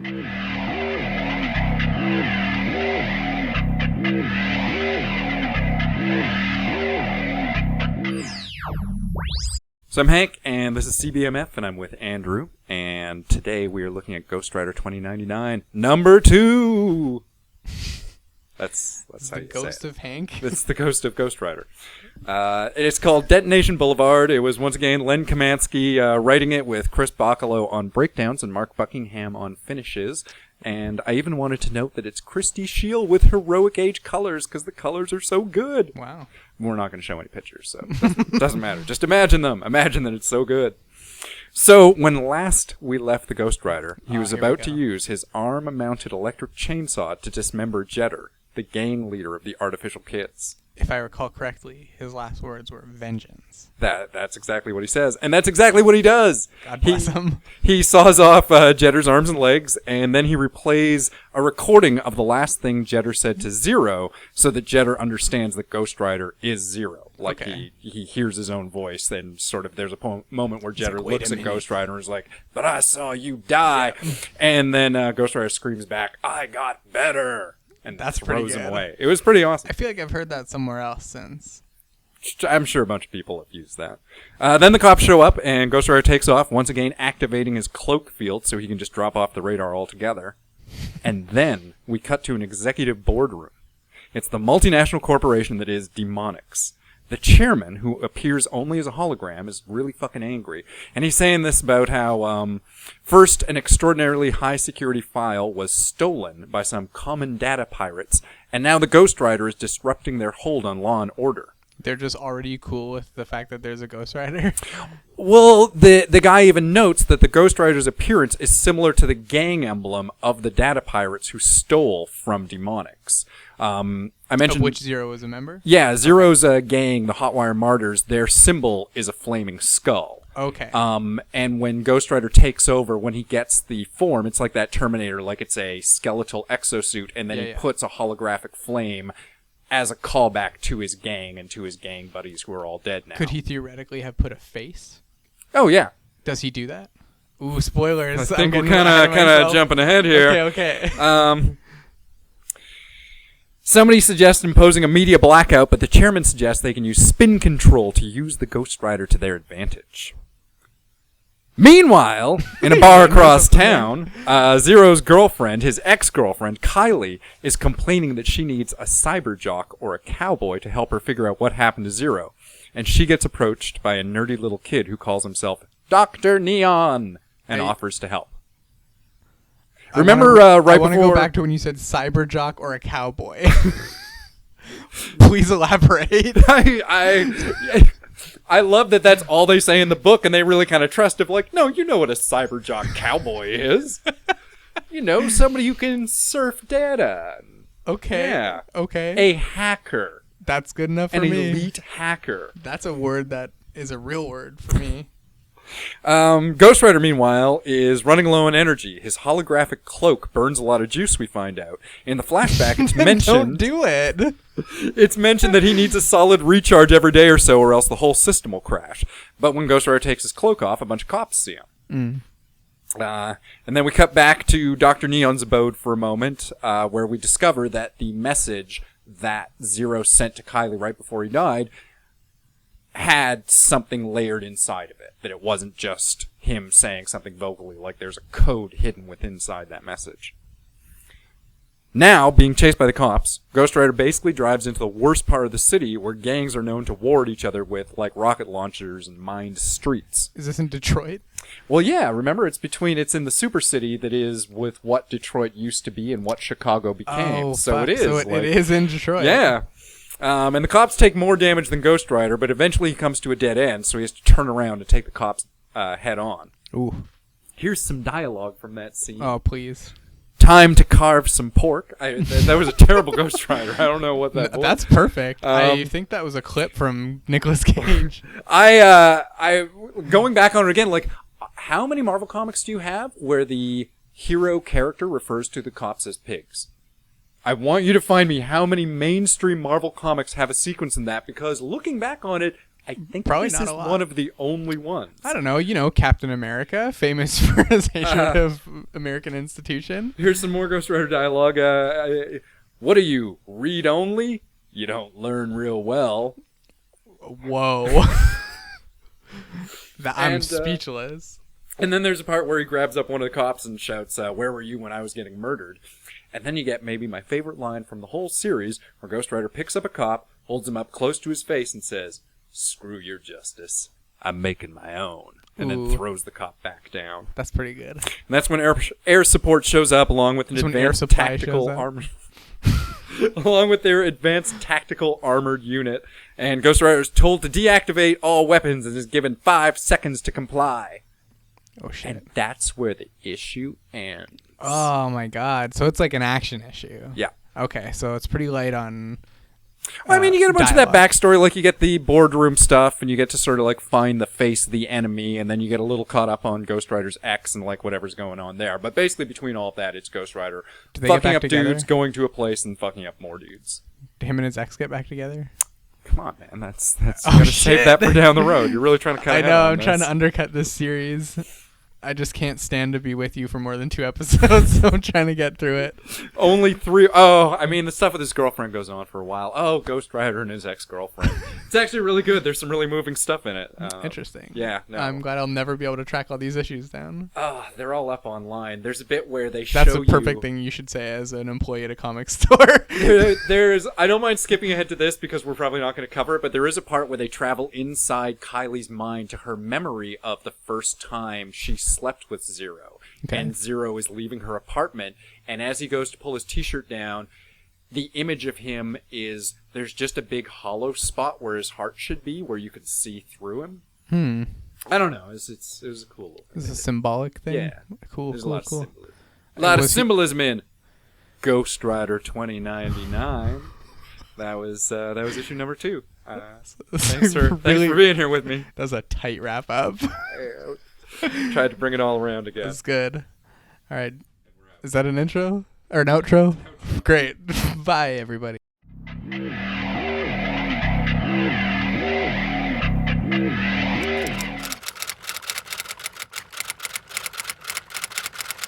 So I'm Hank, and this is CBMF, and I'm with Andrew, and today we are looking at Ghost Rider 2099, number 2! That's how you say it. The ghost of Hank? It's the ghost of Ghost Rider. It's called Detonation Boulevard. It was, once again, Len Kaminski writing it with Chris Bachalo on breakdowns and Mark Buckingham on finishes. And I even wanted to note that it's Christy Shield with heroic age colors, because the colors are so good. Wow. We're not going to show any pictures, so it doesn't matter. Just imagine them. Imagine that it's so good. So, when last we left the Ghost Rider, he was about to use his arm-mounted electric chainsaw to dismember Jetter, the gang leader of the Artificial Kids. If I recall correctly, his last words were vengeance. That's exactly what he says, and that's exactly what he does. God bless him. He saws off Jetter's arms and legs, and then he replays a recording of the last thing Jetter said to Zero, so that Jetter understands that Ghost Rider is Zero. Like, he hears his own voice, then sort of there's a moment where Jetter looks at Ghost Rider and is like, "But I saw you die," and then Ghost Rider screams back, "I got better!" And that's throws him away. It was pretty awesome. I feel like I've heard that somewhere else since. I'm sure a bunch of people have used that. Then the cops show up, and Ghost Rider takes off, once again activating his cloak field so he can just drop off the radar altogether. And then we cut to an executive boardroom. It's the multinational corporation that is Demonics. The chairman, who appears only as a hologram, is really fucking angry. And he's saying this about how, first, an extraordinarily high-security file was stolen by some common data pirates, and now the Ghost Rider is disrupting their hold on law and order. They're just already cool with the fact that there's a Ghost Rider? Well, the guy even notes that the Ghost Rider's appearance is similar to the gang emblem of the data pirates who stole from Demonics. I mentioned of which Zero is a member? Yeah, Zero's gang, the Hotwire Martyrs, their symbol is a flaming skull. Okay. And when Ghost Rider takes over, when he gets the form, it's like that Terminator, like it's a skeletal exosuit, and then he puts a holographic flame as a callback to his gang and to his gang buddies who are all dead now. Could he theoretically have put a face? Oh, yeah. Does he do that? Ooh, spoilers. I think we're kind of jumping ahead here. Okay. Somebody suggests imposing a media blackout, but the chairman suggests they can use spin control to use the Ghost Rider to their advantage. Meanwhile, in a bar across town, Zero's girlfriend, his ex-girlfriend, Kylie, is complaining that she needs a cyber jock or a cowboy to help her figure out what happened to Zero. And she gets approached by a nerdy little kid who calls himself Dr. Neon and offers to help. Remember, I want to go back to when you said cyber jock or a cowboy. Please elaborate. I love that that's all they say in the book, and they really kind of trust it. Like, no, you know what a cyberjock cowboy is. You know, somebody who can surf data. Okay. Yeah. Okay. A hacker. That's good enough for me. An elite hacker. That's a word that is a real word for me. Ghost Rider, meanwhile, is running low on energy. His holographic cloak burns a lot of juice, we find out. In the flashback, it's mentioned... Don't do it! It's mentioned that he needs a solid recharge every day or so, or else the whole system will crash. But when Ghost Rider takes his cloak off, a bunch of cops see him. And then we cut back to Dr. Neon's abode for a moment, where we discover that the message that Zero sent to Kylie right before he died had something layered inside of it. That it wasn't just him saying something vocally, like there's a code hidden inside that message. Now, being chased by the cops, Ghost Rider basically drives into the worst part of the city where gangs are known to ward each other with, like, rocket launchers and mined streets. Is this in Detroit? Well, yeah, remember, it's in the super city that is with what Detroit used to be and what Chicago became. Oh, so fuck. it is. So it is in Detroit. Yeah. And the cops take more damage than Ghost Rider, but eventually he comes to a dead end, so he has to turn around and take the cops head on. Ooh. Here's some dialogue from that scene. Oh, please. Time to carve some pork. That was a terrible Ghost Rider. I don't know what that was. That's perfect. I think that was a clip from Nicolas Cage. I going back on it again, like, how many Marvel comics do you have where the hero character refers to the cops as pigs? I want you to find me how many mainstream Marvel comics have a sequence in that, because looking back on it, I think Probably this not is a lot. one of the only ones. I don't know. You know, Captain America, famous for his hatred of American institution. Here's some more Ghost Rider dialogue. What are you, read only? You don't learn real well. Whoa. I'm And, speechless. And then there's a part where he grabs up one of the cops and shouts, where were you when I was getting murdered? And then you get maybe my favorite line from the whole series, where Ghost Rider picks up a cop, holds him up close to his face, and says, "Screw your justice. I'm making my own." And then throws the cop back down. That's pretty good. And that's when air support shows up along with an That's when air advanced supply tactical shows up. armor. Along with their advanced tactical armored unit. And Ghost Rider is told to deactivate all weapons and is given 5 seconds to comply. Oh, shit. And that's where the issue ends. Oh, my God. So it's like an action issue. Yeah. Okay, so it's pretty light on... Well, I mean, you get a bunch dialogue. of that backstory, like you get the boardroom stuff, and you get to sort of like find the face of the enemy, and then you get a little caught up on Ghost Rider's ex and like whatever's going on there. But basically, between all of that, it's Ghost Rider Do they get fucking back up together? dudes, going to a place, and fucking up more dudes. Him and his ex get back together? Come on, man, that's you Oh, gotta shit. save that for down the road. You're really trying to cut. I ahead know, on I'm trying this. to undercut this series. I just can't stand to be with you for more than 2 episodes, so I'm trying to get through it. Only 3. Oh, I mean, the stuff with his girlfriend goes on for a while. Oh, Ghost Rider and his ex-girlfriend. It's actually really good. There's some really moving stuff in it. Interesting. Yeah, no. I'm glad I'll never be able to track all these issues down. They're all up online. There's a bit where they show That's a you... perfect thing you should say as an employee at a comic store. There's... I don't mind skipping ahead to this because we're probably not going to cover it, but there is a part where they travel inside Kylie's mind to her memory of the first time she slept with Zero. Okay. And Zero is leaving her apartment, and as he goes to pull his t-shirt down, the image of him is there's just a big hollow spot where his heart should be, where you could see through him. I don't know. It was a cool little thing. Is this a symbolic thing? Yeah. Cool, There's cool, a lot cool. of symbolism. A lot of Was he- symbolism in Ghost Rider 2099. That was issue number 2. Thanks for being here with me. That was a tight wrap up. Tried to bring it all around again. That's good. All right. Is that an intro? Or an outro? Great. Bye, everybody.